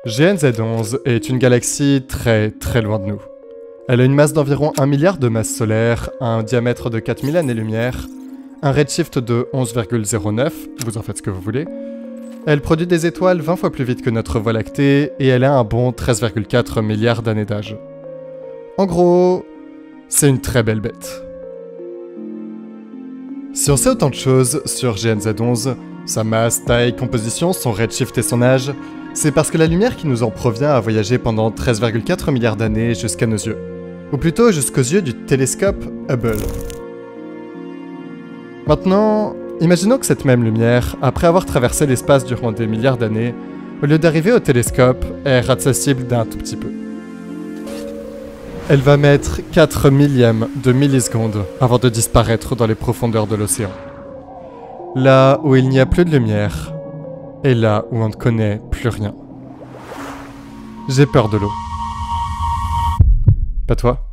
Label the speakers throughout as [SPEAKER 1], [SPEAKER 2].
[SPEAKER 1] GNZ11 est une galaxie très loin de nous. Elle a une masse d'environ 1 milliard de masses solaires, un diamètre de 4000 années-lumière, un redshift de 11,09, vous en faites ce que vous voulez. Elle produit des étoiles 20 fois plus vite que notre Voie lactée et elle a un bon 13,4 milliards d'années d'âge. En gros, c'est une très belle bête. Si on sait autant de choses sur GNZ11, sa masse, taille, composition, son redshift et son âge, c'est parce que la lumière qui nous en provient a voyagé pendant 13,4 milliards d'années jusqu'à nos yeux. Ou plutôt jusqu'aux yeux du télescope Hubble. Maintenant, imaginons que cette même lumière, après avoir traversé l'espace durant des milliards d'années, au lieu d'arriver au télescope, elle rate sa cible d'un tout petit peu. Elle va mettre 4 millièmes de millisecondes avant de disparaître dans les profondeurs de l'océan. Là où il n'y a plus de lumière, et là où on ne connaît plus rien. J'ai peur de l'eau. Pas toi ?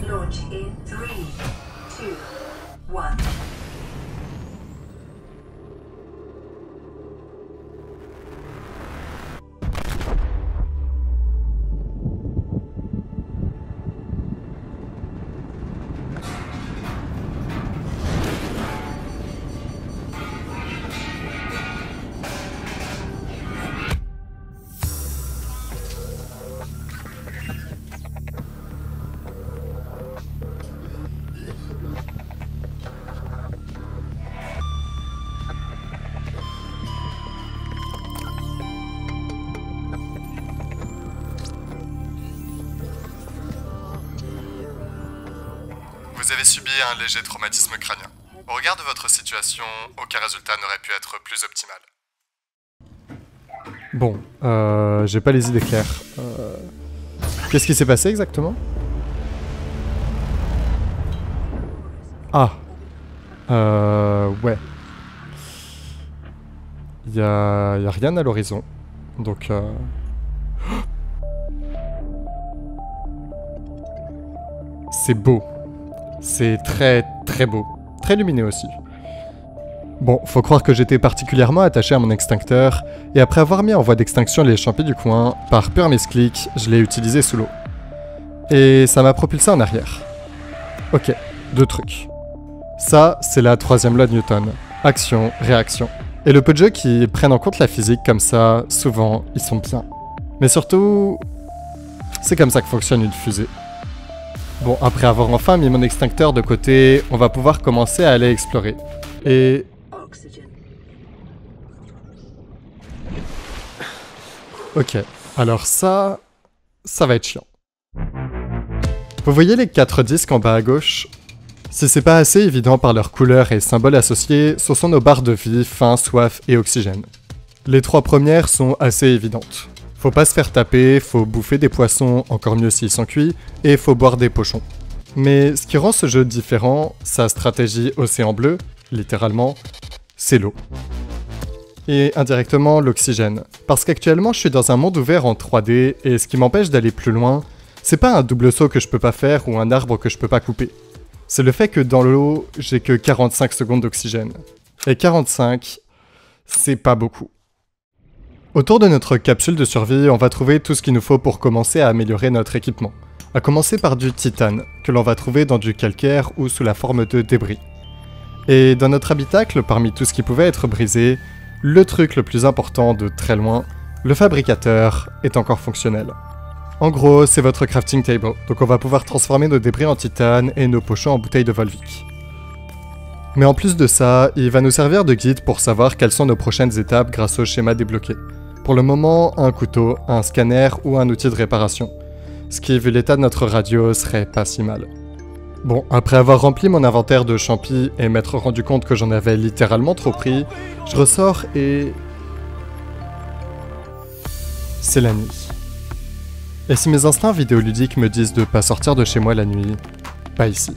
[SPEAKER 2] Launch in 3, 2, 1.
[SPEAKER 1] Vous avez subi un léger traumatisme crânien. Au regard de votre situation, aucun résultat n'aurait pu être plus optimal. Bon, j'ai pas les idées claires. Qu'est-ce qui s'est passé exactement ? Ah. Ouais. Y a rien à l'horizon. Donc, c'est beau. C'est très beau. Très lumineux aussi. Bon, faut croire que j'étais particulièrement attaché à mon extincteur, et après avoir mis en voie d'extinction les champis du coin, par pur misclic, je l'ai utilisé sous l'eau. Et ça m'a propulsé en arrière. Ok, 2 trucs. Ça, c'est la 3e loi de Newton. Action, réaction. Et le peu de jeux qui prennent en compte la physique comme ça, souvent, ils sont bien. Mais surtout, c'est comme ça que fonctionne une fusée. Bon, après avoir enfin mis mon extincteur de côté, on va pouvoir commencer à aller explorer. Et... Ok, alors ça va être chiant. Vous voyez les 4 disques en bas à gauche ? Si c'est pas assez évident par leurs couleurs et symboles associés, ce sont nos barres de vie, faim, soif et oxygène. Les 3 premières sont assez évidentes. Faut pas se faire taper, faut bouffer des poissons, encore mieux s'ils sont cuits, et faut boire des pochons. Mais ce qui rend ce jeu différent, sa stratégie océan bleu, littéralement, c'est l'eau. Et indirectement l'oxygène. Parce qu'actuellement je suis dans un monde ouvert en 3D, et ce qui m'empêche d'aller plus loin, c'est pas un double saut que je peux pas faire ou un arbre que je peux pas couper. C'est le fait que dans l'eau, j'ai que 45 secondes d'oxygène. Et 45, c'est pas beaucoup. Autour de notre capsule de survie, on va trouver tout ce qu'il nous faut pour commencer à améliorer notre équipement. À commencer par du titane, que l'on va trouver dans du calcaire ou sous la forme de débris. Et dans notre habitacle, parmi tout ce qui pouvait être brisé, le truc le plus important de très loin, le fabricateur, est encore fonctionnel. En gros, c'est votre crafting table, donc on va pouvoir transformer nos débris en titane et nos pochons en bouteilles de Volvic. Mais en plus de ça, il va nous servir de guide pour savoir quelles sont nos prochaines étapes grâce au schéma débloqué. Pour le moment, un couteau, un scanner ou un outil de réparation. Ce qui, vu l'état de notre radio, serait pas si mal. Bon, après avoir rempli mon inventaire de champis et m'être rendu compte que j'en avais littéralement trop pris, je ressors et... c'est la nuit. Et si mes instincts vidéoludiques me disent de pas sortir de chez moi la nuit, pas ici.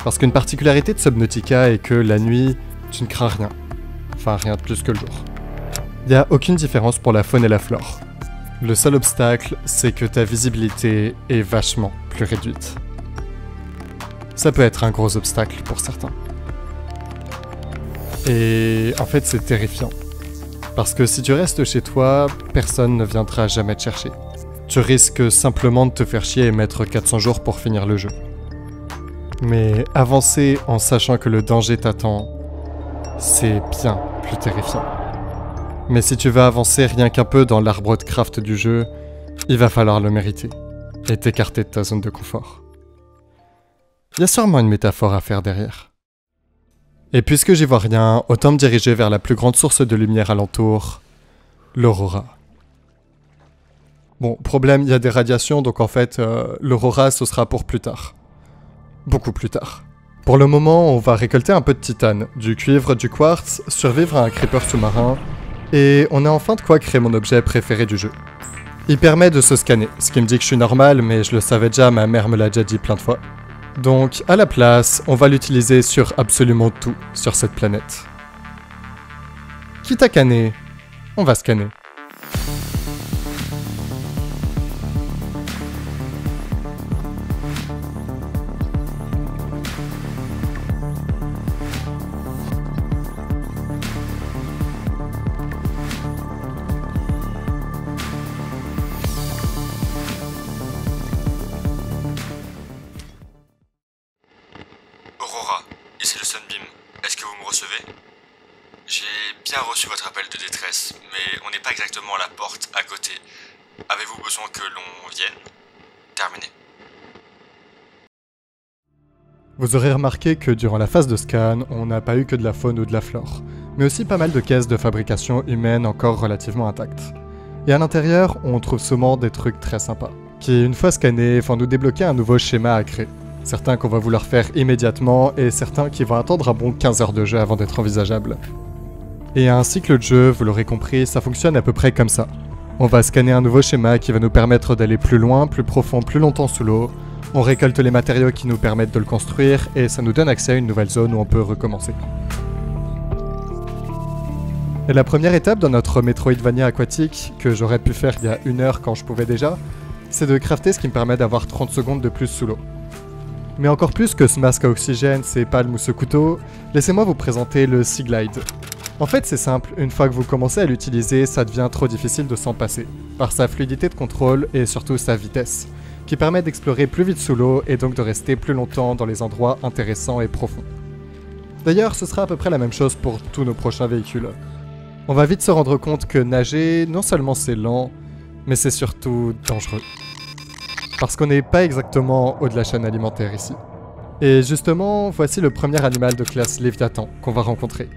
[SPEAKER 1] Parce qu'une particularité de Subnautica est que la nuit, tu ne crains rien. Enfin, rien de plus que le jour. Il n'y a aucune différence pour la faune et la flore. Le seul obstacle, c'est que ta visibilité est vachement plus réduite. Ça peut être un gros obstacle pour certains. Et en fait, c'est terrifiant. Parce que si tu restes chez toi, personne ne viendra jamais te chercher. Tu risques simplement de te faire chier et mettre 400 jours pour finir le jeu. Mais avancer en sachant que le danger t'attend, c'est bien plus terrifiant. Mais si tu veux avancer rien qu'un peu dans l'arbre de craft du jeu, il va falloir le mériter et t'écarter de ta zone de confort. Il y a sûrement une métaphore à faire derrière. Et puisque j'y vois rien, autant me diriger vers la plus grande source de lumière alentour, l'aurora. Bon, problème, il y a des radiations, donc en fait, l'aurora, ce sera pour plus tard. Beaucoup plus tard. Pour le moment, on va récolter un peu de titane, du cuivre, du quartz, survivre à un creeper sous-marin, et on a enfin de quoi créer mon objet préféré du jeu. Il permet de se scanner, ce qui me dit que je suis normal, mais je le savais déjà, ma mère me l'a déjà dit plein de fois. Donc, à la place, on va l'utiliser sur absolument tout sur cette planète. Quitte à canner, on va scanner.
[SPEAKER 3] Aurora, ici le Sunbeam. Est-ce que vous me recevez? J'ai bien reçu votre appel de détresse, mais on n'est pas exactement à la porte, à côté. Avez-vous besoin que l'on vienne? Terminé.
[SPEAKER 1] Vous aurez remarqué que durant la phase de scan, on n'a pas eu que de la faune ou de la flore, mais aussi pas mal de caisses de fabrication humaine encore relativement intactes. Et à l'intérieur, on trouve souvent des trucs très sympas, qui une fois scannés vont nous débloquer un nouveau schéma à créer. Certains qu'on va vouloir faire immédiatement et certains qui vont attendre un bon 15 heures de jeu avant d'être envisageables. Et un cycle de jeu, vous l'aurez compris, ça fonctionne à peu près comme ça. On va scanner un nouveau schéma qui va nous permettre d'aller plus loin, plus profond, plus longtemps sous l'eau. On récolte les matériaux qui nous permettent de le construire et ça nous donne accès à une nouvelle zone où on peut recommencer. Et la première étape dans notre Metroidvania aquatique, que j'aurais pu faire il y a 1 heure quand je pouvais déjà, c'est de crafter ce qui me permet d'avoir 30 secondes de plus sous l'eau. Mais encore plus que ce masque à oxygène, ces palmes ou ce couteau, laissez-moi vous présenter le Sea Glide. En fait c'est simple, une fois que vous commencez à l'utiliser, ça devient trop difficile de s'en passer, par sa fluidité de contrôle et surtout sa vitesse, qui permet d'explorer plus vite sous l'eau et donc de rester plus longtemps dans les endroits intéressants et profonds. D'ailleurs, ce sera à peu près la même chose pour tous nos prochains véhicules. On va vite se rendre compte que nager, non seulement c'est lent, mais c'est surtout dangereux. Parce qu'on n'est pas exactement haut de la chaîne alimentaire ici. Et justement, voici le premier animal de classe Léviathan qu'on va rencontrer.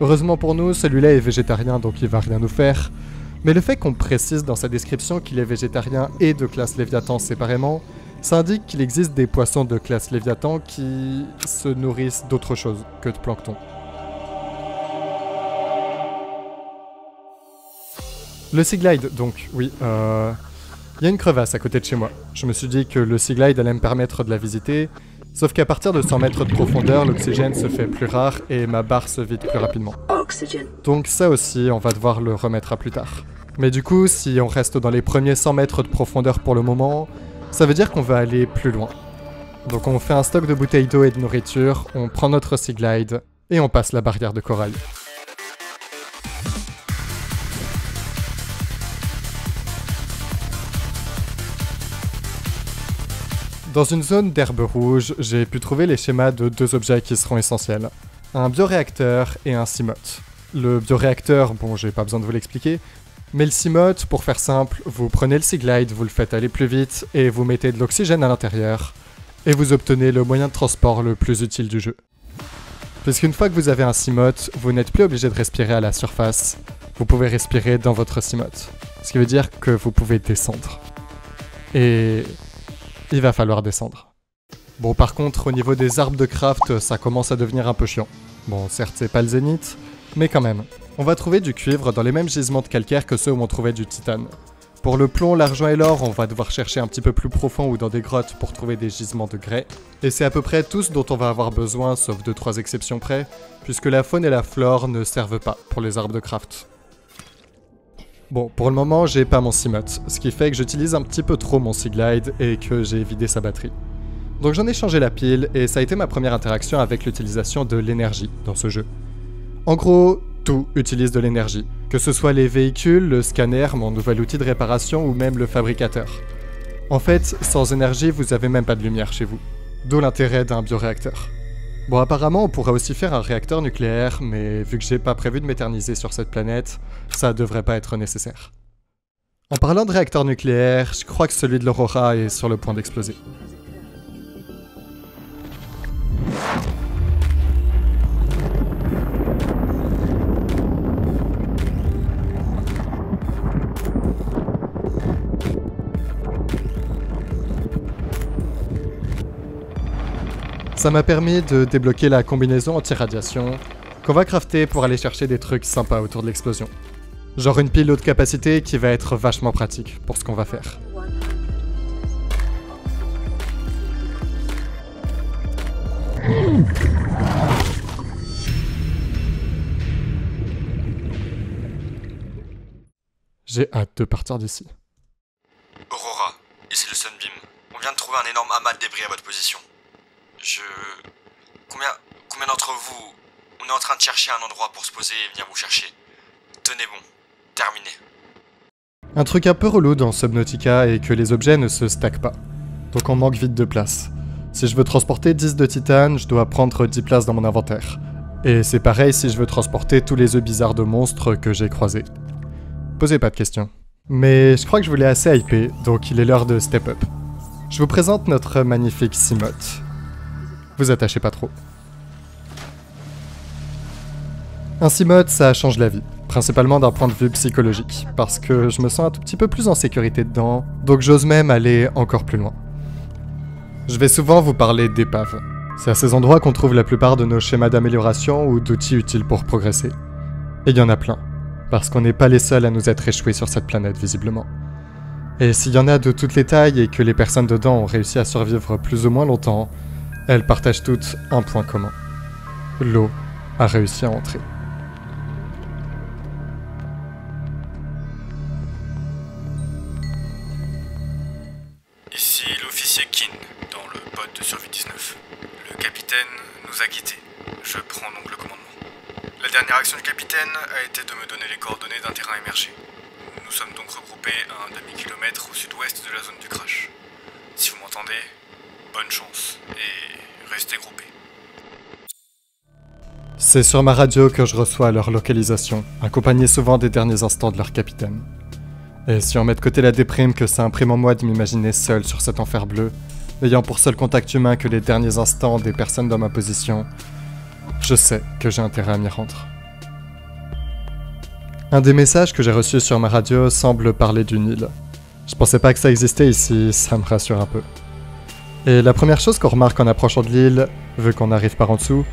[SPEAKER 1] Heureusement pour nous, celui-là est végétarien donc il va rien nous faire. Mais le fait qu'on précise dans sa description qu'il est végétarien et de classe Léviathan séparément, ça indique qu'il existe des poissons de classe Léviathan qui se nourrissent d'autre chose que de plancton. Le Sea Glide, donc, oui, il y a une crevasse à côté de chez moi. Je me suis dit que le Sea Glide allait me permettre de la visiter, sauf qu'à partir de 100 mètres de profondeur, l'oxygène se fait plus rare et ma barre se vide plus rapidement. Donc ça aussi, on va devoir le remettre à plus tard. Mais du coup, si on reste dans les premiers 100 mètres de profondeur pour le moment, ça veut dire qu'on va aller plus loin. Donc on fait un stock de bouteilles d'eau et de nourriture, on prend notre Sea Glide et on passe la barrière de corail. Dans une zone d'herbe rouge, j'ai pu trouver les schémas de 2 objets qui seront essentiels. Un bioréacteur et un Seamoth. Le bioréacteur, bon j'ai pas besoin de vous l'expliquer, mais le Seamoth, pour faire simple, vous prenez le Sea Glide, vous le faites aller plus vite et vous mettez de l'oxygène à l'intérieur, et vous obtenez le moyen de transport le plus utile du jeu. Puisqu'une fois que vous avez un Seamoth, vous n'êtes plus obligé de respirer à la surface, vous pouvez respirer dans votre Seamoth. Ce qui veut dire que vous pouvez descendre. Et il va falloir descendre. Bon, par contre, au niveau des arbres de craft, ça commence à devenir un peu chiant. Bon, certes, c'est pas le zénith, mais quand même. On va trouver du cuivre dans les mêmes gisements de calcaire que ceux où on trouvait du titane. Pour le plomb, l'argent et l'or, on va devoir chercher un petit peu plus profond ou dans des grottes pour trouver des gisements de grès. Et c'est à peu près tout ce dont on va avoir besoin, sauf 2-3 exceptions près, puisque la faune et la flore ne servent pas pour les arbres de craft. Bon, pour le moment, j'ai pas mon Seamoth, ce qui fait que j'utilise un petit peu trop mon Seaglide et que j'ai vidé sa batterie. Donc j'en ai changé la pile et ça a été ma première interaction avec l'utilisation de l'énergie dans ce jeu. En gros, tout utilise de l'énergie, que ce soit les véhicules, le scanner, mon nouvel outil de réparation ou même le fabricateur. En fait, sans énergie, vous avez même pas de lumière chez vous. D'où l'intérêt d'un bioréacteur. Bon, apparemment, on pourrait aussi faire un réacteur nucléaire, mais vu que j'ai pas prévu de m'éterniser sur cette planète, ça devrait pas être nécessaire. En parlant de réacteur nucléaire, je crois que celui de l'Aurora est sur le point d'exploser. Ça m'a permis de débloquer la combinaison anti-radiation qu'on va crafter pour aller chercher des trucs sympas autour de l'explosion. Genre une pile haute capacité qui va être vachement pratique pour ce qu'on va faire. J'ai hâte de partir d'ici.
[SPEAKER 3] Aurora, ici le Sunbeam. On vient de trouver un énorme amas de débris à votre position. Combien d'entre vous... On est en train de chercher un endroit pour se poser et venir vous chercher. Tenez bon. Terminé.
[SPEAKER 1] Un truc un peu relou dans Subnautica est que les objets ne se stackent pas. Donc on manque vite de place. Si je veux transporter 10 de titane, je dois prendre 10 places dans mon inventaire. Et c'est pareil si je veux transporter tous les œufs bizarres de monstres que j'ai croisés. Posez pas de questions. Mais je crois que je vous l'ai assez hypé, donc il est l'heure de step up. Je vous présente notre magnifique Seamoth. Vous attachez pas trop. Un Seamoth, ça change la vie, principalement d'un point de vue psychologique, parce que je me sens un tout petit peu plus en sécurité dedans, donc j'ose même aller encore plus loin. Je vais souvent vous parler d'épaves. C'est à ces endroits qu'on trouve la plupart de nos schémas d'amélioration ou d'outils utiles pour progresser. Et il y en a plein, parce qu'on n'est pas les seuls à nous être échoués sur cette planète visiblement. Et s'il y en a de toutes les tailles et que les personnes dedans ont réussi à survivre plus ou moins longtemps, elles partagent toutes un point commun. L'eau a réussi à entrer.
[SPEAKER 4] Ici l'officier Kin, dans le pod de Survie 19. Le capitaine nous a quittés. Je prends donc le commandement. La dernière action du capitaine a été de me donner les coordonnées d'un terrain émergé. Nous sommes donc regroupés à un demi-kilomètre au sud-ouest de la zone du crash. Si vous m'entendez, bonne chance et restez groupés.
[SPEAKER 1] C'est sur ma radio que je reçois leur localisation, accompagné souvent des derniers instants de leur capitaine. Et si on met de côté la déprime que ça imprime en moi de m'imaginer seul sur cet enfer bleu, ayant pour seul contact humain que les derniers instants des personnes dans ma position, je sais que j'ai intérêt à m'y rendre. Un des messages que j'ai reçus sur ma radio semble parler d'une île. Je pensais pas que ça existait ici, ça me rassure un peu. Et la première chose qu'on remarque en approchant de l'île, vu qu'on arrive par en dessous,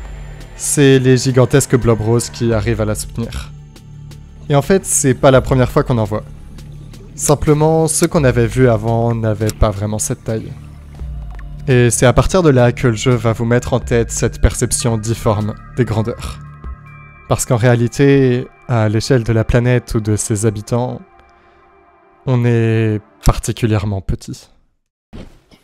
[SPEAKER 1] c'est les gigantesques blobs roses qui arrivent à la soutenir. Et en fait, c'est pas la première fois qu'on en voit. Simplement, ceux qu'on avait vus avant n'avaient pas vraiment cette taille. Et c'est à partir de là que le jeu va vous mettre en tête cette perception difforme des grandeurs. Parce qu'en réalité, à l'échelle de la planète ou de ses habitants, on est particulièrement petit.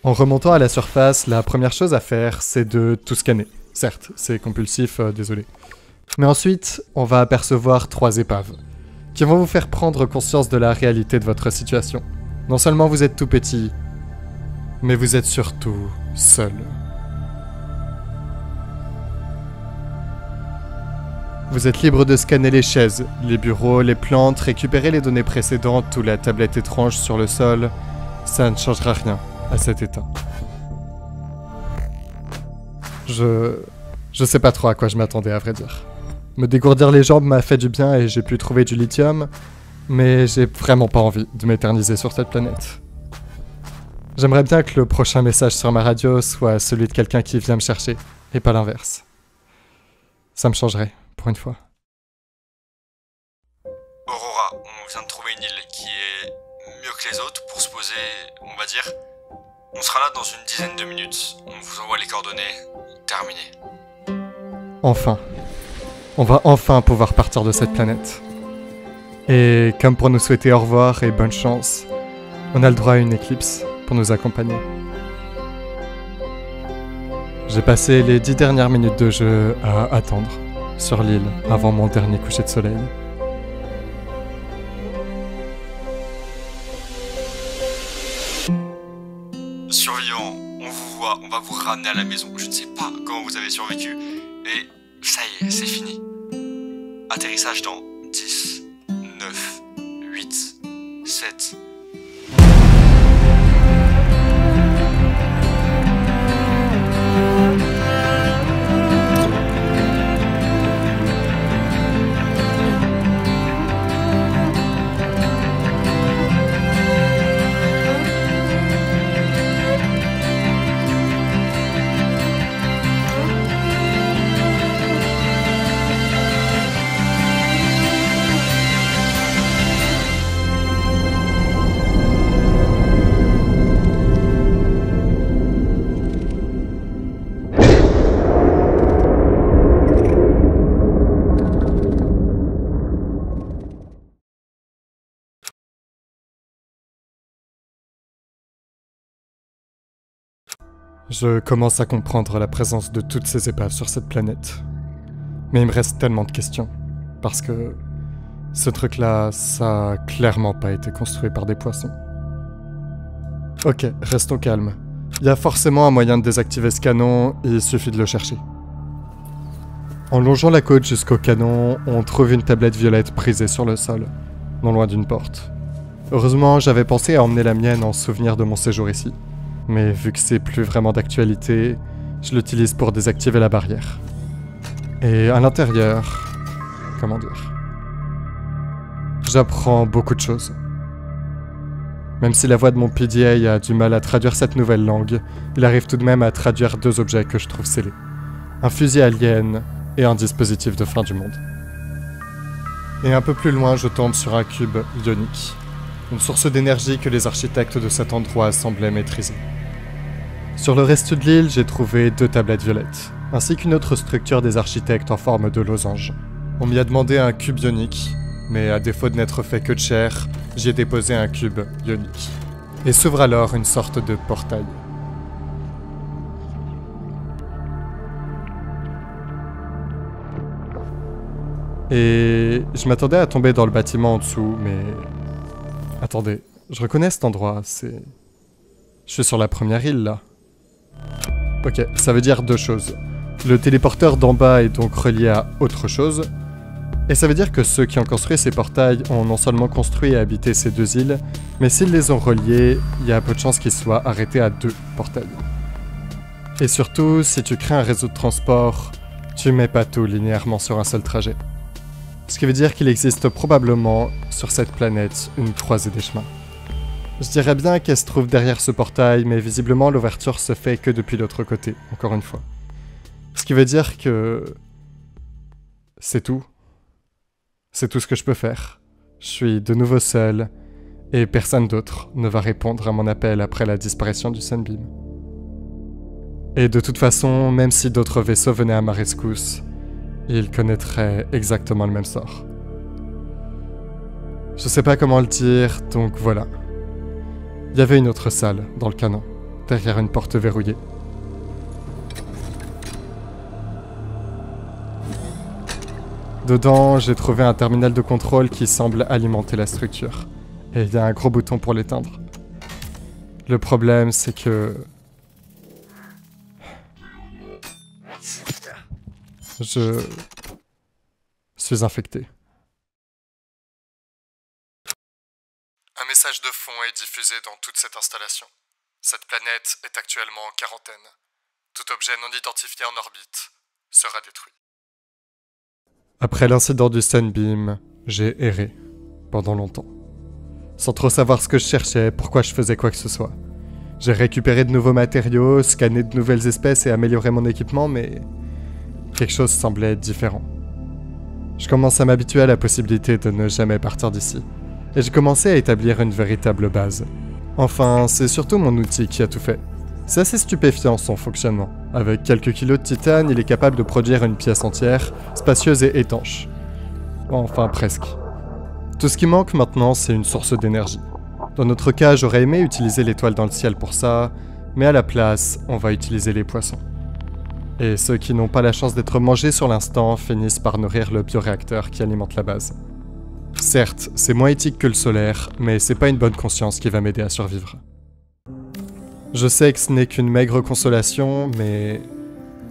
[SPEAKER 1] En remontant à la surface, la première chose à faire, c'est de tout scanner. Certes, c'est compulsif, désolé. Mais ensuite, on va apercevoir 3 épaves, qui vont vous faire prendre conscience de la réalité de votre situation. Non seulement vous êtes tout petit, mais vous êtes surtout seul. Vous êtes libre de scanner les chaises, les bureaux, les plantes, récupérer les données précédentes ou la tablette étrange sur le sol. Ça ne changera rien à cet état. Je sais pas trop à quoi je m'attendais à vrai dire. Me dégourdir les jambes m'a fait du bien et j'ai pu trouver du lithium, mais j'ai vraiment pas envie de m'éterniser sur cette planète. J'aimerais bien que le prochain message sur ma radio soit celui de quelqu'un qui vient me chercher, et pas l'inverse. Ça me changerait, pour une fois.
[SPEAKER 3] Aurora, on vient de trouver une île qui est mieux que les autres pour se poser, on va dire. On sera là dans une dizaine de minutes. On vous envoie les coordonnées. Terminé.
[SPEAKER 1] Enfin. On va enfin pouvoir partir de cette planète. Et comme pour nous souhaiter au revoir et bonne chance, on a le droit à une éclipse pour nous accompagner. J'ai passé les 10 dernières minutes de jeu à attendre sur l'île avant mon dernier coucher de soleil.
[SPEAKER 3] Survivants, on vous voit, on va vous ramener à la maison. Je ne sais pas comment vous avez survécu. Et ça y est, c'est fini. Atterrissage dans 10, 9, 8, 7...
[SPEAKER 1] Je commence à comprendre la présence de toutes ces épaves sur cette planète. Mais il me reste tellement de questions. Parce que ce truc-là, ça a clairement pas été construit par des poissons. Ok, restons calmes. Il y a forcément un moyen de désactiver ce canon, il suffit de le chercher. En longeant la côte jusqu'au canon, on trouve une tablette violette brisée sur le sol, non loin d'une porte. Heureusement, j'avais pensé à emmener la mienne en souvenir de mon séjour ici. Mais vu que c'est plus vraiment d'actualité, je l'utilise pour désactiver la barrière. Et à l'intérieur... comment dire... j'apprends beaucoup de choses. Même si la voix de mon PDA a du mal à traduire cette nouvelle langue, il arrive tout de même à traduire 2 objets que je trouve scellés. Un fusil alien et un dispositif de fin du monde. Et un peu plus loin, je tombe sur un cube ionique. Une source d'énergie que les architectes de cet endroit semblaient maîtriser. Sur le reste de l'île, j'ai trouvé 2 tablettes violettes, ainsi qu'une autre structure des architectes en forme de losange. On m'y a demandé un cube ionique, mais à défaut de n'être fait que de chair, j'y ai déposé un cube ionique. Et s'ouvre alors une sorte de portail. Et je m'attendais à tomber dans le bâtiment en dessous, mais... attendez, je reconnais cet endroit, c'est... je suis sur la première île, là. Ok, ça veut dire 2 choses. Le téléporteur d'en bas est donc relié à autre chose, et ça veut dire que ceux qui ont construit ces portails ont non seulement construit et habité ces 2 îles, mais s'ils les ont reliés, il y a peu de chances qu'ils soient arrêtés à 2 portails. Et surtout, si tu crées un réseau de transport, tu mets pas tout linéairement sur un seul trajet. Ce qui veut dire qu'il existe probablement, sur cette planète, une croisée des chemins. Je dirais bien qu'elle se trouve derrière ce portail, mais visiblement l'ouverture se fait que depuis l'autre côté, encore une fois. Ce qui veut dire que... c'est tout. C'est tout ce que je peux faire. Je suis de nouveau seul, et personne d'autre ne va répondre à mon appel après la disparition du Sunbeam. Et de toute façon, même si d'autres vaisseaux venaient à ma rescousse, ils connaîtraient exactement le même sort. Je sais pas comment le dire, donc voilà. Il y avait une autre salle dans le canon, derrière une porte verrouillée. Dedans, j'ai trouvé un terminal de contrôle qui semble alimenter la structure. Et il y a un gros bouton pour l'éteindre. Le problème, c'est que... je suis infecté. Un message de fond est diffusé dans toute cette installation. Cette planète est actuellement en quarantaine. Tout objet non identifié en orbite sera détruit. Après l'incident du Sunbeam, j'ai erré pendant longtemps. Sans trop savoir ce que je cherchais, pourquoi je faisais quoi que ce soit. J'ai récupéré de nouveaux matériaux, scanné de nouvelles espèces et amélioré mon équipement, mais quelque chose semblait différent. Je commence à m'habituer à la possibilité de ne jamais partir d'ici, et j'ai commencé à établir une véritable base. Enfin, c'est surtout mon outil qui a tout fait. C'est assez stupéfiant son fonctionnement. Avec quelques kilos de titane, il est capable de produire une pièce entière, spacieuse et étanche. Enfin, presque. Tout ce qui manque maintenant, c'est une source d'énergie. Dans notre cas, j'aurais aimé utiliser l'étoile dans le ciel pour ça, mais à la place, on va utiliser les poissons. Et ceux qui n'ont pas la chance d'être mangés sur l'instant finissent par nourrir le bioréacteur qui alimente la base. Certes, c'est moins éthique que le solaire, mais c'est pas une bonne conscience qui va m'aider à survivre. Je sais que ce n'est qu'une maigre consolation, mais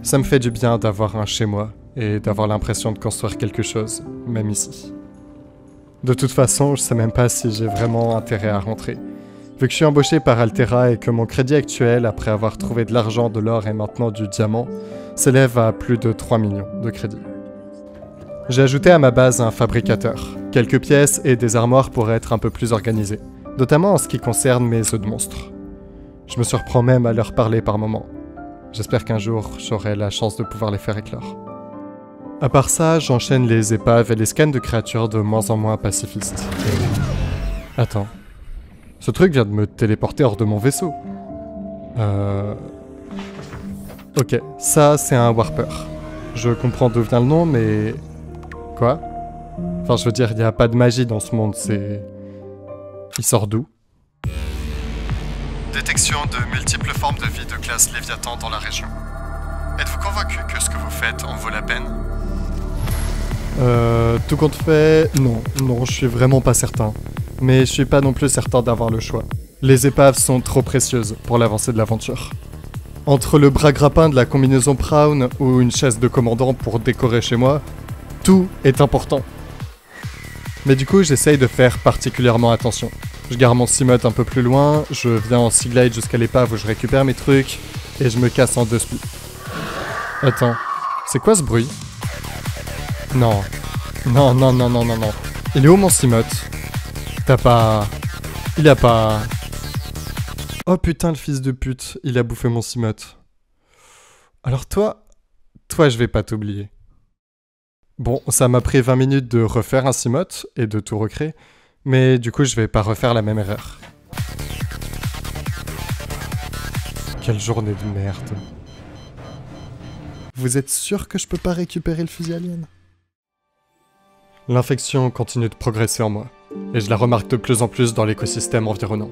[SPEAKER 1] ça me fait du bien d'avoir un chez moi et d'avoir l'impression de construire quelque chose, même ici. De toute façon, je sais même pas si j'ai vraiment intérêt à rentrer. Vu que je suis embauché par Altera et que mon crédit actuel, après avoir trouvé de l'argent, de l'or et maintenant du diamant, s'élève à plus de 3 millions de crédits. J'ai ajouté à ma base un fabricateur. Quelques pièces et des armoires pourraient être un peu plus organisées, notamment en ce qui concerne mes œufs de monstres. Je me surprends même à leur parler par moments. J'espère qu'un jour, j'aurai la chance de pouvoir les faire éclore. À part ça, j'enchaîne les épaves et les scans de créatures de moins en moins pacifistes. Attends. Ce truc vient de me téléporter hors de mon vaisseau. Ok, ça c'est un Warper. Je comprends d'où vient le nom, mais... Quoi? Enfin, je veux dire, il n'y a pas de magie dans ce monde, c'est... Il sort d'où? Détection de multiples formes de vie de classe Léviathan dans la région. Êtes-vous convaincu que ce que vous faites en vaut la peine? Tout compte fait, non, je suis vraiment pas certain. Mais je suis pas non plus certain d'avoir le choix. Les épaves sont trop précieuses pour l'avancée de l'aventure. Entre le bras grappin de la combinaison Brown ou une chaise de commandant pour décorer chez moi, tout est important. Mais du coup, j'essaye de faire particulièrement attention. Je gare mon Seamoth un peu plus loin, je viens en Seaglide jusqu'à l'épave où je récupère mes trucs, et je me casse en 2 splits. Attends, c'est quoi ce bruit? Non. Il est où mon Seamoth? T'as pas... Il a pas... Oh putain, le fils de pute, il a bouffé mon Seamoth. Alors toi je vais pas t'oublier. Bon, ça m'a pris 20 minutes de refaire un Seamoth et de tout recréer, mais du coup je vais pas refaire la même erreur. Quelle journée de merde. Vous êtes sûr que je peux pas récupérer le fusil alien? L'infection continue de progresser en moi, et je la remarque de plus en plus dans l'écosystème environnant.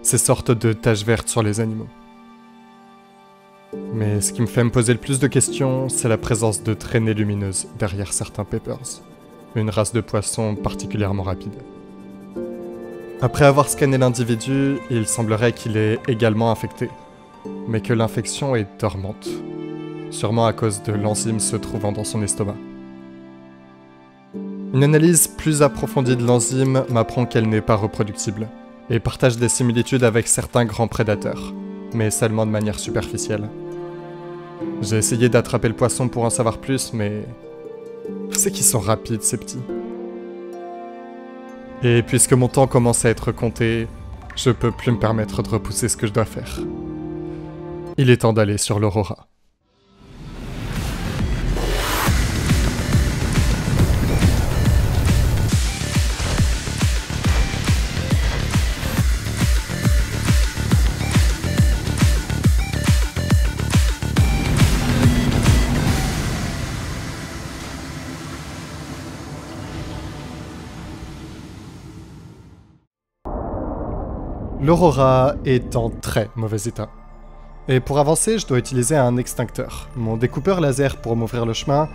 [SPEAKER 1] Ces sortes de taches vertes sur les animaux. Mais ce qui me fait me poser le plus de questions, c'est la présence de traînées lumineuses derrière certains Peppers. Une race de poissons particulièrement rapide. Après avoir scanné l'individu, il semblerait qu'il est également infecté, mais que l'infection est dormante. Sûrement à cause de l'enzyme se trouvant dans son estomac. Une analyse plus approfondie de l'enzyme m'apprend qu'elle n'est pas reproductible, et partage des similitudes avec certains grands prédateurs, mais seulement de manière superficielle. J'ai essayé d'attraper le poisson pour en savoir plus, mais... C'est qu'ils sont rapides, ces petits. Et puisque mon temps commence à être compté, je peux plus me permettre de repousser ce que je dois faire. Il est temps d'aller sur l'Aurora. L'Aurora est en très mauvais état. Et pour avancer, je dois utiliser un extincteur, mon découpeur laser pour m'ouvrir le chemin,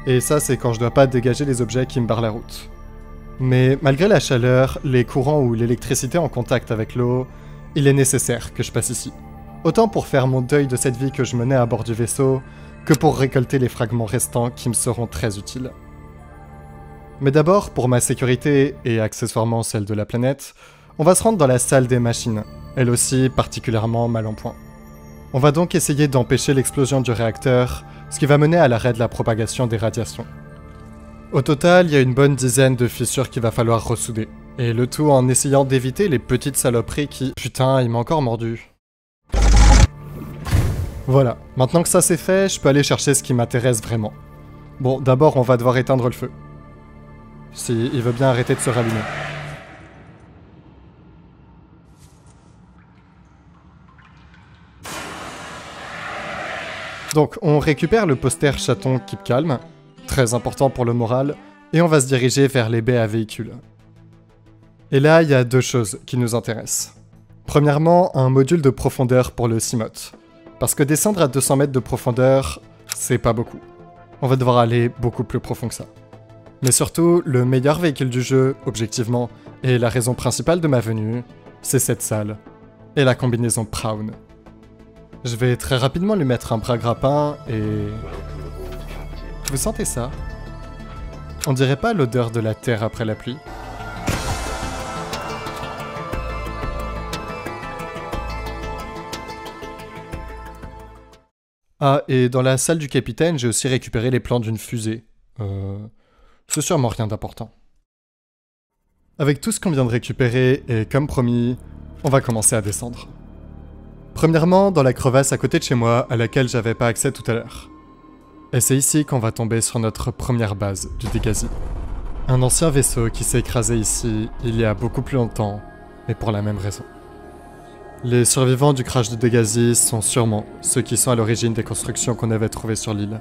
[SPEAKER 1] et ça c'est quand je dois pas dégager les objets qui me barrent la route. Mais malgré la chaleur, les courants ou l'électricité en contact avec l'eau, il est nécessaire que je passe ici. Autant pour faire mon deuil de cette vie que je menais à bord du vaisseau, que pour récolter les fragments restants qui me seront très utiles. Mais d'abord, pour ma sécurité et accessoirement celle de la planète, on va se rendre dans la salle des machines, elle aussi particulièrement mal en point. On va donc essayer d'empêcher l'explosion du réacteur, ce qui va mener à l'arrêt de la propagation des radiations. Au total, il y a une bonne dizaine de fissures qu'il va falloir ressouder, et le tout en essayant d'éviter les petites saloperies qui... Putain, il m'a encore mordu. Voilà, maintenant que ça c'est fait, je peux aller chercher ce qui m'intéresse vraiment. Bon, d'abord on va devoir éteindre le feu. Si il veut bien arrêter de se rallumer. Donc on récupère le poster chaton Keep Calm, très important pour le moral, et on va se diriger vers les baies à véhicules. Et là, il y a deux choses qui nous intéressent. Premièrement, un module de profondeur pour le CMOT. Parce que descendre à 200 mètres de profondeur, c'est pas beaucoup. On va devoir aller beaucoup plus profond que ça. Mais surtout, le meilleur véhicule du jeu, objectivement, et la raison principale de ma venue, c'est cette salle, et la combinaison Prawn. Je vais très rapidement lui mettre un bras grappin et... Vous sentez ça? On dirait pas l'odeur de la terre après la pluie? Ah, et dans la salle du capitaine, j'ai aussi récupéré les plans d'une fusée. C'est sûrement rien d'important. Avec tout ce qu'on vient de récupérer, et comme promis, on va commencer à descendre. Premièrement, dans la crevasse à côté de chez moi, à laquelle j'avais pas accès tout à l'heure. Et c'est ici qu'on va tomber sur notre première base du Degasi. Un ancien vaisseau qui s'est écrasé ici il y a beaucoup plus longtemps, mais pour la même raison. Les survivants du crash de Degasi sont sûrement ceux qui sont à l'origine des constructions qu'on avait trouvées sur l'île.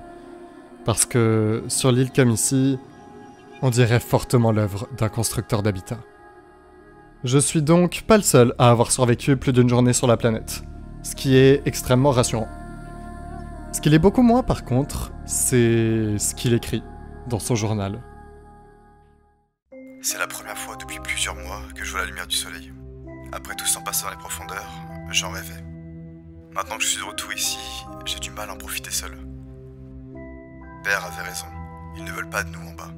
[SPEAKER 1] Parce que, sur l'île comme ici, on dirait fortement l'œuvre d'un constructeur d'habitat. Je suis donc pas le seul à avoir survécu plus d'une journée sur la planète, ce qui est extrêmement rassurant. Ce qu'il est beaucoup moins par contre, c'est ce qu'il écrit dans son journal.
[SPEAKER 5] C'est la première fois depuis plusieurs mois que je vois la lumière du soleil. Après tout ce temps passé dans les profondeurs, j'en rêvais. Maintenant que je suis de retour ici, j'ai du mal à en profiter seul. Père avait raison, ils ne veulent pas de nous en bas.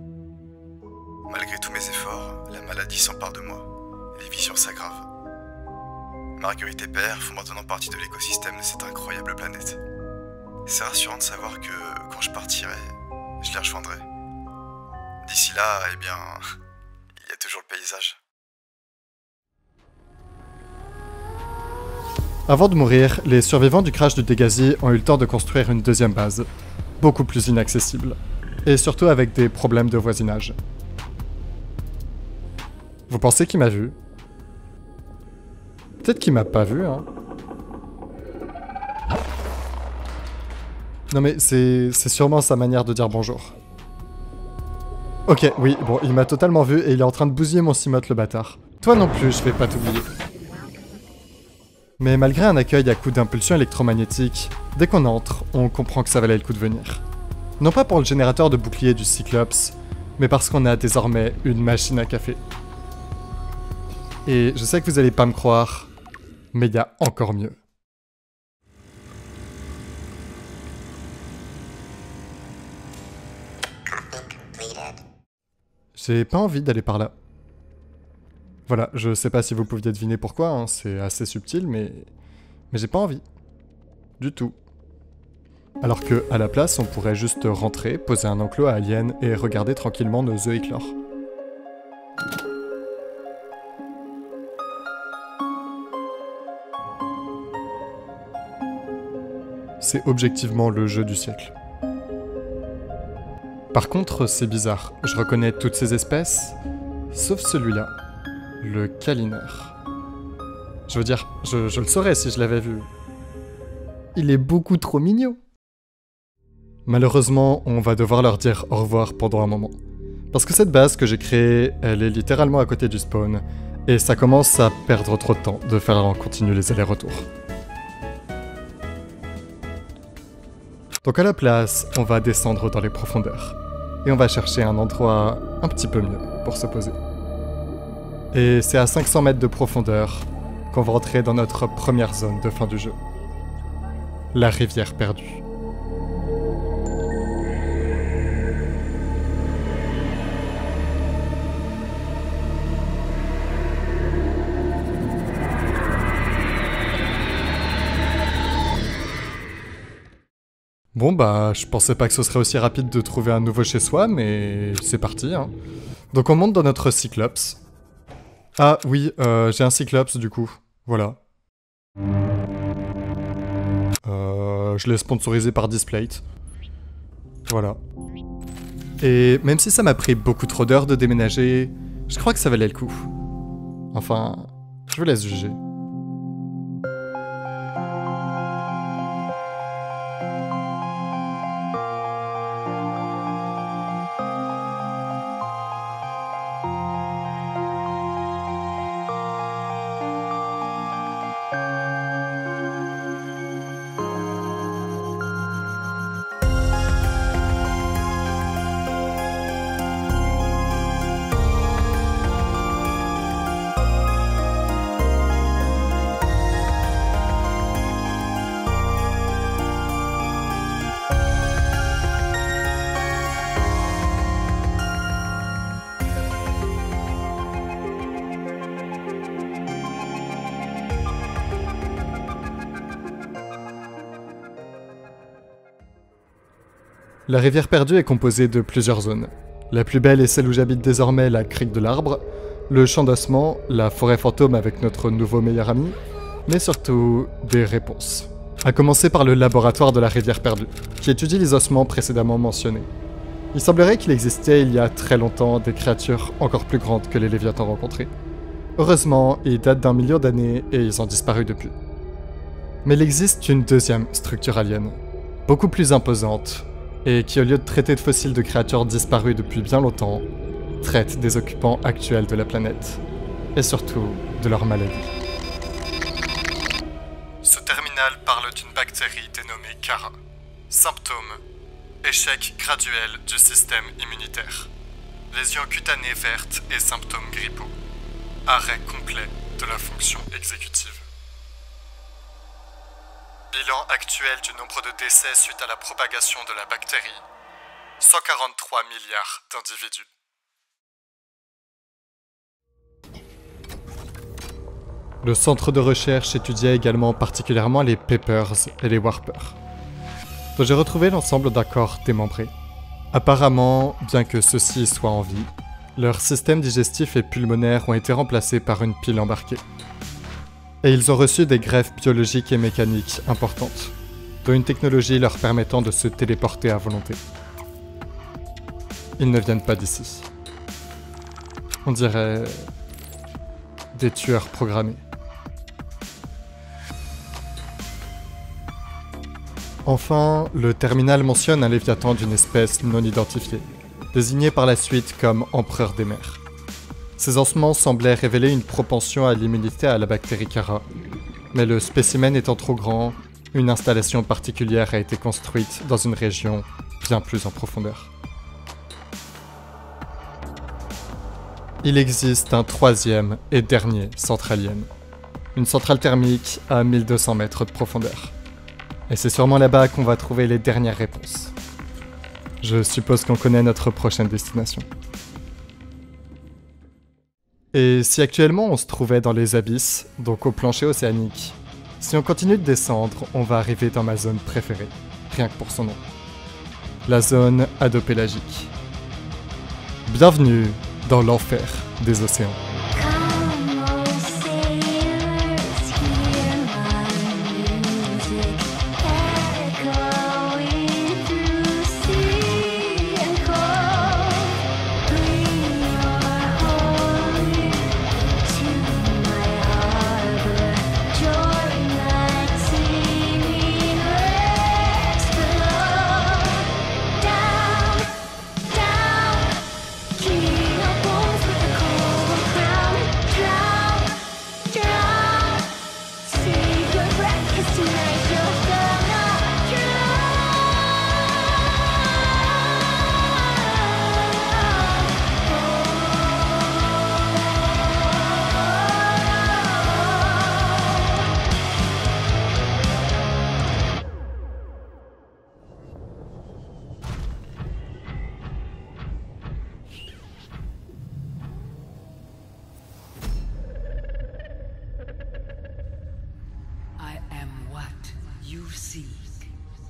[SPEAKER 5] Malgré tous mes efforts, la maladie s'empare de moi, et les visions s'aggravent. Marguerite et Père font maintenant partie de l'écosystème de cette incroyable planète. C'est rassurant de savoir que, quand je partirai, je les rejoindrai. D'ici là, eh bien, il y a toujours le paysage.
[SPEAKER 1] Avant de mourir, les survivants du crash du Degasi ont eu le temps de construire une deuxième base, beaucoup plus inaccessible, et surtout avec des problèmes de voisinage. Vous pensez qu'il m'a vu? Peut-être qu'il m'a pas vu, hein. Non mais c'est sûrement sa manière de dire bonjour. Ok, oui, bon, il m'a totalement vu et il est en train de bousiller mon Cimote, le bâtard. Toi non plus, je vais pas t'oublier. Mais malgré un accueil à coup d'impulsion électromagnétique, dès qu'on entre, on comprend que ça valait le coup de venir. Non pas pour le générateur de bouclier du Cyclops, mais parce qu'on a désormais une machine à café. Et je sais que vous allez pas me croire, mais il y a encore mieux. J'ai pas envie d'aller par là. Voilà, je sais pas si vous pouviez deviner pourquoi, hein, c'est assez subtil, mais j'ai pas envie. Du tout. Alors que, à la place, on pourrait juste rentrer, poser un enclos à aliens et regarder tranquillement nos œufs éclore. C'est objectivement le jeu du siècle. Par contre, c'est bizarre, je reconnais toutes ces espèces, sauf celui-là. Le câlineur. Je veux dire, je le saurais si je l'avais vu. Il est beaucoup trop mignon. Malheureusement, on va devoir leur dire au revoir pendant un moment. Parce que cette base que j'ai créée, elle est littéralement à côté du spawn, et ça commence à perdre trop de temps de faire en continu les allers-retours. Donc à la place, on va descendre dans les profondeurs. Et on va chercher un endroit un petit peu mieux pour se poser. Et c'est à 500 mètres de profondeur qu'on va entrer dans notre première zone de fin du jeu. La rivière perdue. Bon bah, je pensais pas que ce serait aussi rapide de trouver un nouveau chez soi, mais c'est parti, hein. Donc on monte dans notre Cyclops. Ah oui, j'ai un Cyclops du coup, voilà. je l'ai sponsorisé par Displate. Voilà. Et même si ça m'a pris beaucoup trop d'heures de déménager, je crois que ça valait le coup. Enfin, je vous laisse juger. La rivière perdue est composée de plusieurs zones. La plus belle est celle où j'habite désormais, la crique de l'arbre, le champ d'ossement, la forêt fantôme avec notre nouveau meilleur ami, mais surtout des réponses. À commencer par le laboratoire de la rivière perdue, qui étudie les ossements précédemment mentionnés. Il semblerait qu'il existait il y a très longtemps des créatures encore plus grandes que les Léviathans rencontrés. Heureusement, ils datent d'un million d'années et ils ont disparu depuis. Mais il existe une deuxième structure alien, beaucoup plus imposante, et qui, au lieu de traiter de fossiles de créatures disparues depuis bien longtemps, traite des occupants actuels de la planète, et surtout de leurs maladies. Ce terminal parle d'une bactérie dénommée Kara. Symptômes: échec graduel du système immunitaire, lésions cutanées vertes et symptômes grippaux, arrêt complet de la fonction exécutive. Bilan actuel du nombre de décès suite à la propagation de la bactérie, 143 milliards d'individus. Le centre de recherche étudiait également particulièrement les Peppers et les Warpers, dont j'ai retrouvé l'ensemble d'un corps démembré. Apparemment, bien que ceux-ci soient en vie, leurs systèmes digestifs et pulmonaires ont été remplacés par une pile embarquée. Et ils ont reçu des greffes biologiques et mécaniques importantes, dont une technologie leur permettant de se téléporter à volonté. Ils ne viennent pas d'ici. On dirait des tueurs programmés. Enfin, le terminal mentionne un Léviathan d'une espèce non identifiée, désigné par la suite comme Empereur des mers. Ces ossements semblaient révéler une propension à l'immunité à la bactérie Kara, mais le spécimen étant trop grand, une installation particulière a été construite dans une région bien plus en profondeur. Il existe un troisième et dernier centre alien, une centrale thermique à 1200 mètres de profondeur. Et c'est sûrement là-bas qu'on va trouver les dernières réponses. Je suppose qu'on connaît notre prochaine destination. Et si actuellement on se trouvait dans les abysses, donc au plancher océanique, si on continue de descendre, on va arriver dans ma zone préférée, rien que pour son nom. La zone adopélagique. Bienvenue dans l'enfer des océans.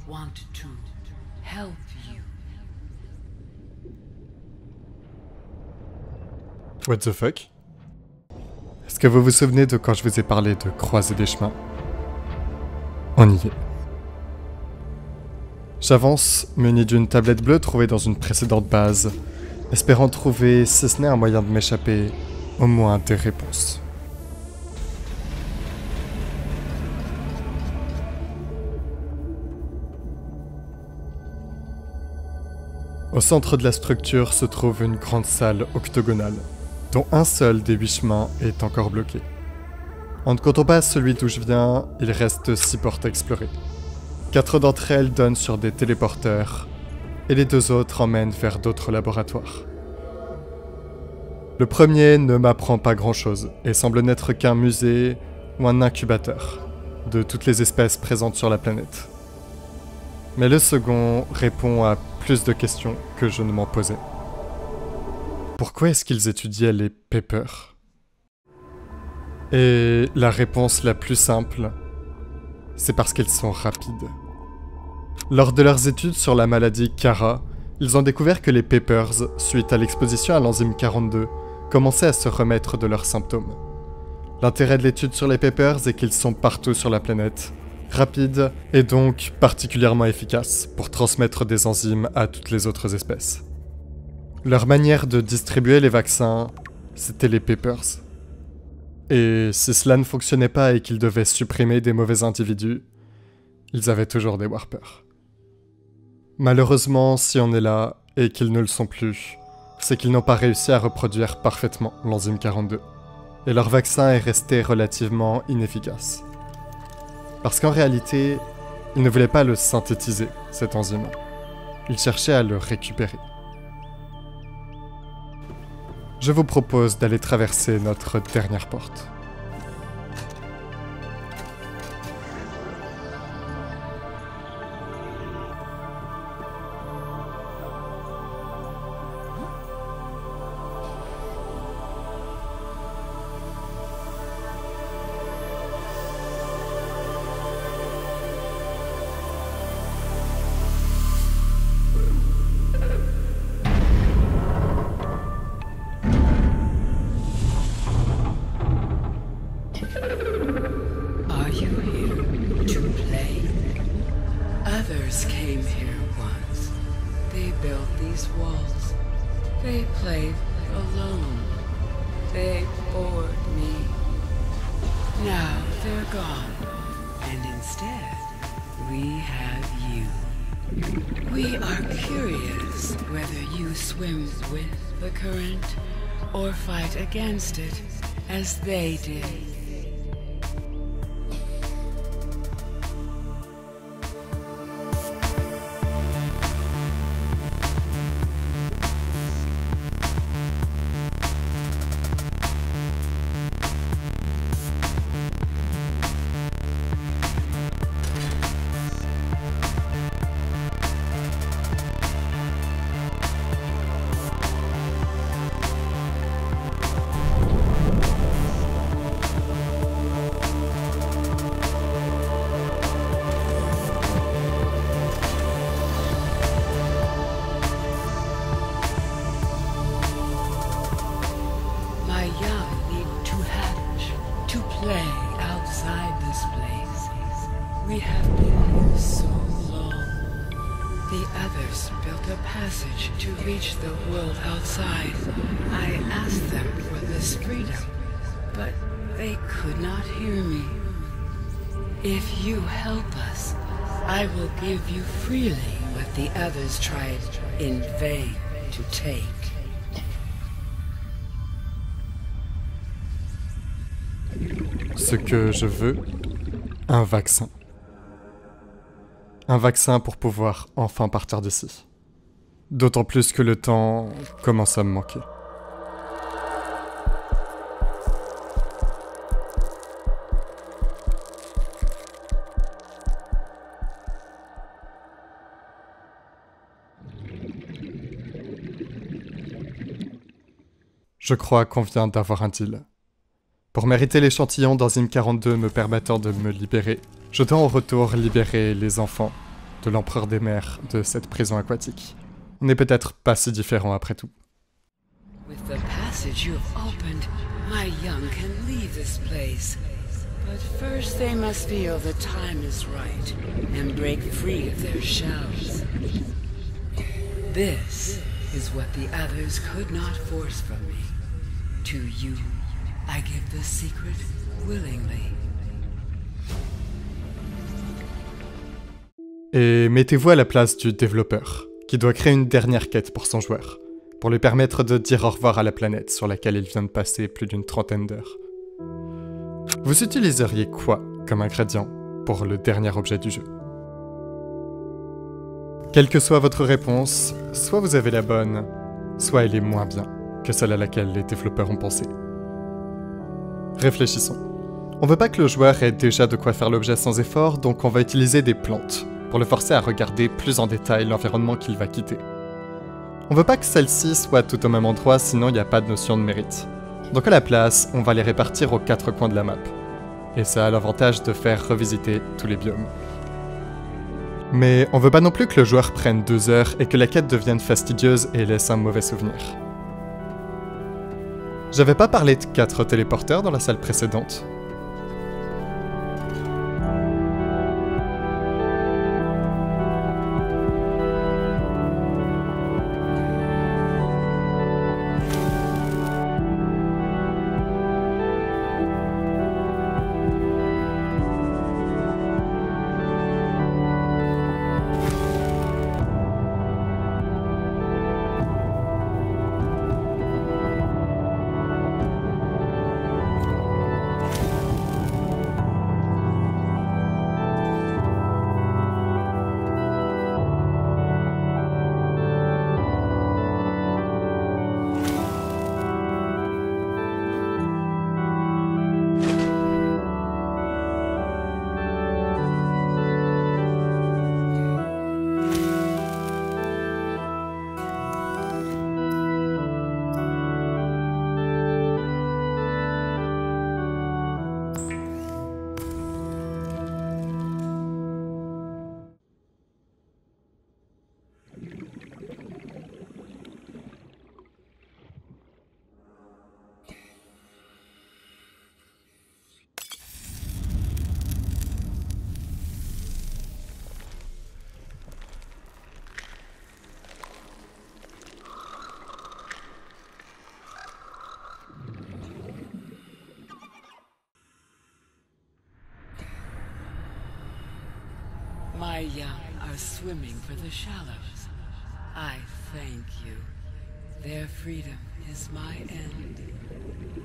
[SPEAKER 6] Want to help you.
[SPEAKER 1] What the fuck? Est-ce que vous vous souvenez de quand je vous ai parlé de croiser des chemins? On y est. J'avance, muni d'une tablette bleue trouvée dans une précédente base, espérant trouver, si ce n'est un moyen de m'échapper, au moins des réponses. Au centre de la structure se trouve une grande salle octogonale, dont un seul des 8 chemins est encore bloqué. En ne comptant pas celui d'où je viens, il reste 6 portes à explorer. 4 d'entre elles donnent sur des téléporteurs, et les 2 autres emmènent vers d'autres laboratoires. Le premier ne m'apprend pas grand-chose, et semble n'être qu'un musée ou un incubateur de toutes les espèces présentes sur la planète. Mais le second répond à plus de questions que je ne m'en posais. Pourquoi est-ce qu'ils étudiaient les Papers ? Et la réponse la plus simple, c'est parce qu'ils sont rapides. Lors de leurs études sur la maladie Kara, ils ont découvert que les Papers, suite à l'exposition à l'enzyme 42, commençaient à se remettre de leurs symptômes. L'intérêt de l'étude sur les Papers est qu'ils sont partout sur la planète, rapides et donc particulièrement efficaces pour transmettre des enzymes à toutes les autres espèces. Leur manière de distribuer les vaccins, c'était les Papers. Et si cela ne fonctionnait pas et qu'ils devaient supprimer des mauvais individus, ils avaient toujours des Warpers. Malheureusement, si on est là et qu'ils ne le sont plus, c'est qu'ils n'ont pas réussi à reproduire parfaitement l'enzyme 42. Et leur vaccin est resté relativement inefficace. Parce qu'en réalité, ils ne voulaient pas le synthétiser, cet enzyme. Ils cherchaient à le récupérer. Je vous propose d'aller traverser notre dernière porte.
[SPEAKER 6] Are you here to play? Others came here once. They built these walls. They played alone. They bored me. Now they're gone. And instead, we have you. We are curious whether you swim with the current or fight against it as they did. My young need to hatch, to play outside this place. We have been here so long. The others built a passage to reach the world outside. I asked them for this freedom, but they could not hear me. If you help us, I will give you freely what the others tried in vain to take.
[SPEAKER 1] Ce que je veux, un vaccin. Un vaccin pour pouvoir enfin partir d'ici. D'autant plus que le temps commence à me manquer. Je crois qu'on vient d'avoir un deal. Pour mériter l'échantillon d'enzyme 42 me permettant de me libérer, je dois en retour libérer les enfants de l'empereur des mers de cette prison aquatique. On n'est peut-être pas si différents après tout.
[SPEAKER 6] With the passage you have opened, my young can leave this place. But first they must feel the time is right and break free of their shells. This is what the others could not force from me. To you, I give the secret willingly.
[SPEAKER 1] Et mettez-vous à la place du développeur, qui doit créer une dernière quête pour son joueur, pour lui permettre de dire au revoir à la planète sur laquelle il vient de passer plus d'une trentaine d'heures. Vous utiliseriez quoi comme ingrédient pour le dernier objet du jeu? Quelle que soit votre réponse, soit vous avez la bonne, soit elle est moins bien que celle à laquelle les développeurs ont pensé. Réfléchissons. On veut pas que le joueur ait déjà de quoi faire l'objet sans effort, donc on va utiliser des plantes, pour le forcer à regarder plus en détail l'environnement qu'il va quitter. On veut pas que celles-ci soient toutes au même endroit, sinon il n'y a pas de notion de mérite. Donc à la place, on va les répartir aux 4 coins de la map. Et ça a l'avantage de faire revisiter tous les biomes. Mais on veut pas non plus que le joueur prenne 2 heures et que la quête devienne fastidieuse et laisse un mauvais souvenir. J'avais pas parlé de 4 téléporteurs dans la salle précédente.
[SPEAKER 6] My young are swimming for the shallows. I thank you. Their freedom is my end.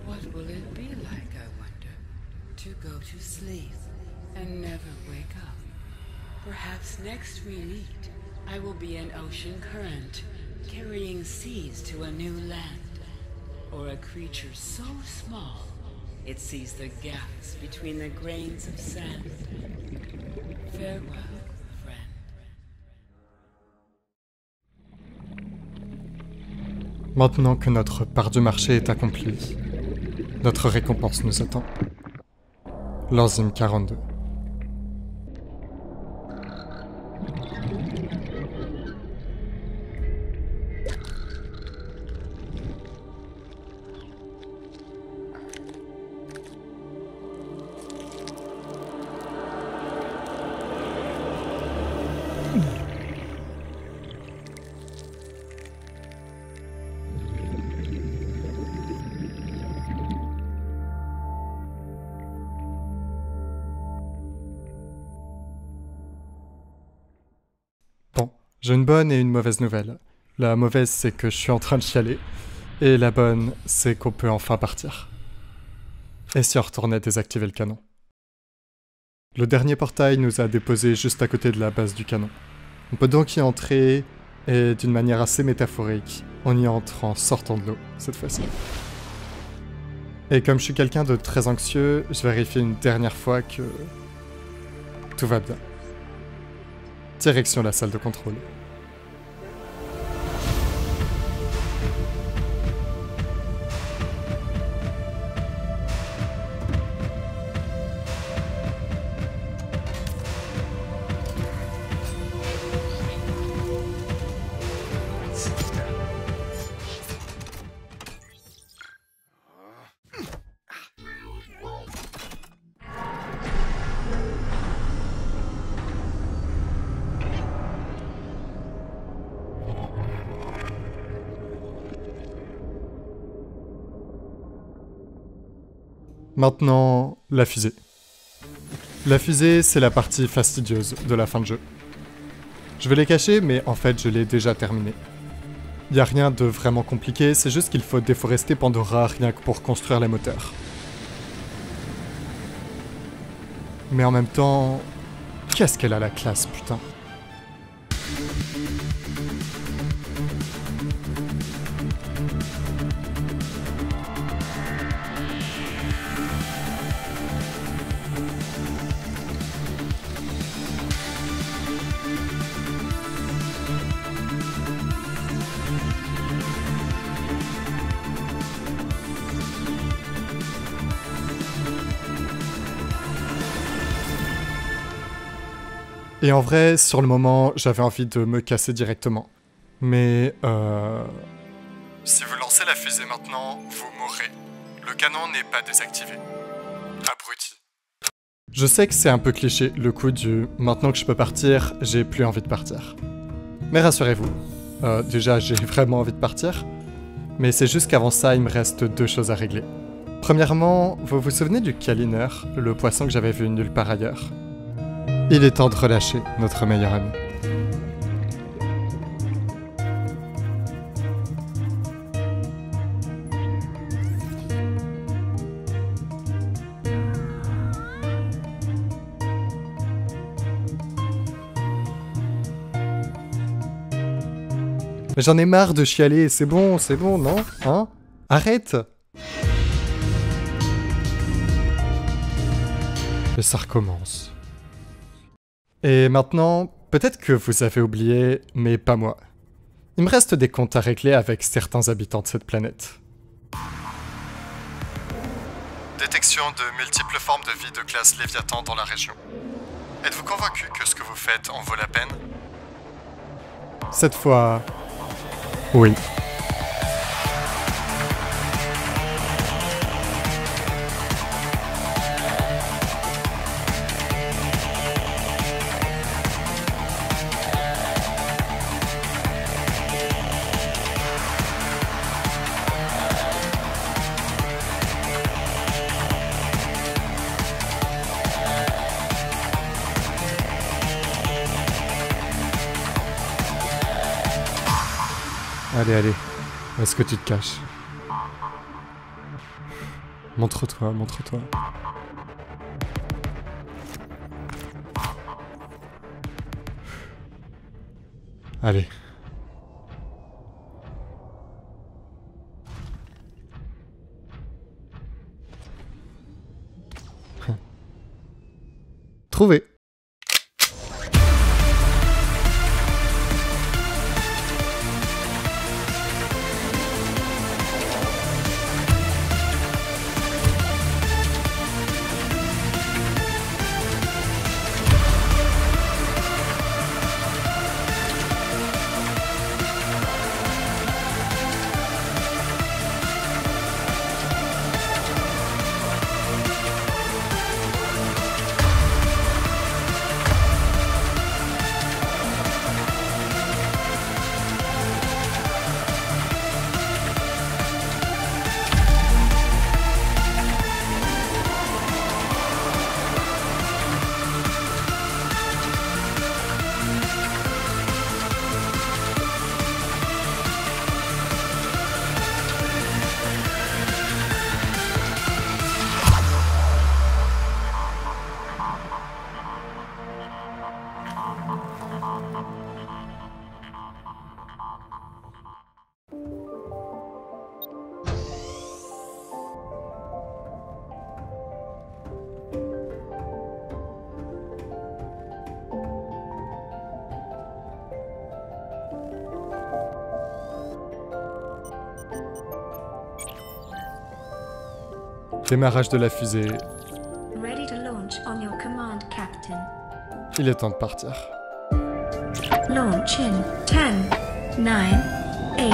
[SPEAKER 6] What will it be like, I wonder, to go to sleep and never wake up? Perhaps next we meet, I will be an ocean current, carrying seas to a new land. Or a creature so small, it sees the gaps between the grains of sand. Farewell.
[SPEAKER 1] Maintenant que notre part du marché est accomplie, notre récompense nous attend. L'enzyme 42. J'ai une bonne et une mauvaise nouvelle. La mauvaise, c'est que je suis en train de chialer. Et la bonne, c'est qu'on peut enfin partir. Et si on retournait désactiver le canon? Le dernier portail nous a déposé juste à côté de la base du canon. On peut donc y entrer, et d'une manière assez métaphorique, on y entre en sortant de l'eau, cette fois-ci. Et comme je suis quelqu'un de très anxieux, je vérifie une dernière fois que tout va bien. Direction la salle de contrôle. Maintenant, la fusée. La fusée, c'est la partie fastidieuse de la fin de jeu. Je vais les cacher, mais en fait, je l'ai déjà terminé. Y a rien de vraiment compliqué, c'est juste qu'il faut déforester Pandora rien que pour construire les moteurs. Mais en même temps, qu'est-ce qu'elle a la classe, putain. Et en vrai, sur le moment, j'avais envie de me casser directement. Mais si vous lancez la fusée maintenant, vous mourrez. Le canon n'est pas désactivé. Abruti. Je sais que c'est un peu cliché, le coup du « maintenant que je peux partir, j'ai plus envie de partir ». Mais rassurez-vous, déjà j'ai vraiment envie de partir, mais c'est juste qu'avant ça, il me reste 2 choses à régler. Premièrement, vous vous souvenez du câliner, le poisson que j'avais vu nulle part ailleurs? Il est temps de relâcher notre meilleur ami. Mais j'en ai marre de chialer, c'est bon, non? Hein? Arrête! Et ça recommence. Et maintenant, peut-être que vous avez oublié, mais pas moi. Il me reste des comptes à régler avec certains habitants de cette planète. Détection de multiples formes de vie de classe Léviathan dans la région. Êtes-vous convaincu que ce que vous faites en vaut la peine? Cette fois, oui. Allez, où est-ce que tu te caches? Montre-toi. Allez. Trouvé. Démarrage de la fusée.
[SPEAKER 2] Ready to launch on your command, Captain.
[SPEAKER 1] Il est temps de partir.
[SPEAKER 2] Launch in 10, 9, 8,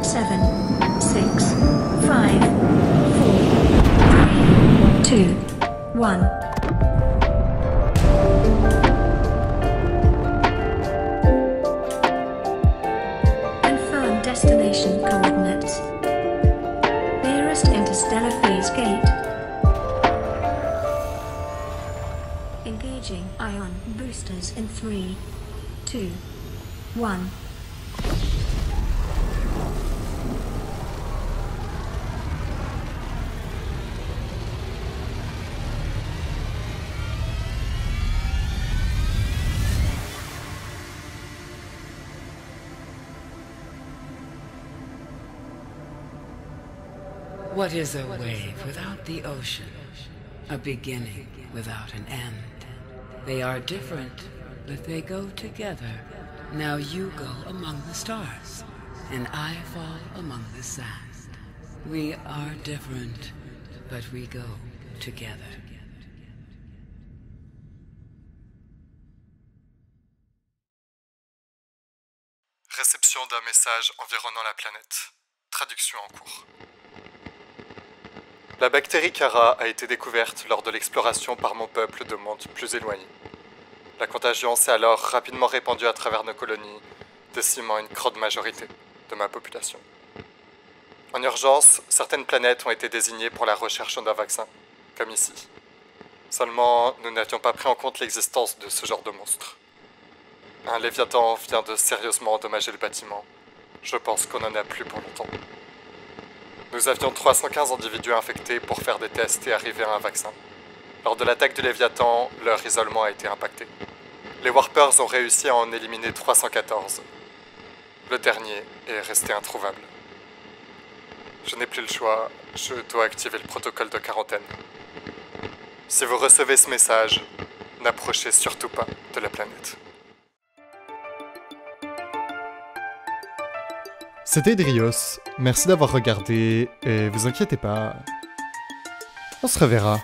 [SPEAKER 2] 7, 6, 5, 4, 3, 2, 1. Confirm destination coordinates. Nearest interstellar phase gate. boosters in 3, 2, 1.
[SPEAKER 6] What is a wave without the ocean? A beginning without an end. They are different, but they go together. Now you go among the stars, and I fall among the sand. We are different, but we go together.
[SPEAKER 1] Réception d'un message environnant la planète. Traduction en cours. La bactérie Kara a été découverte lors de l'exploration par mon peuple de mondes plus éloignés. La contagion s'est alors rapidement répandue à travers nos colonies, décimant une grande majorité de ma population. En urgence, certaines planètes ont été désignées pour la recherche d'un vaccin, comme ici. Seulement, nous n'avions pas pris en compte l'existence de ce genre de monstre. Un Léviathan vient de sérieusement endommager le bâtiment. Je pense qu'on n'en a plus pour longtemps. Nous avions 315 individus infectés pour faire des tests et arriver à un vaccin. Lors de l'attaque du Léviathan, leur isolement a été impacté. Les Warpers ont réussi à en éliminer 314. Le dernier est resté introuvable. Je n'ai plus le choix, je dois activer le protocole de quarantaine. Si vous recevez ce message, n'approchez surtout pas de la planète. C'était Drios, merci d'avoir regardé, et vous inquiétez pas, on se reverra.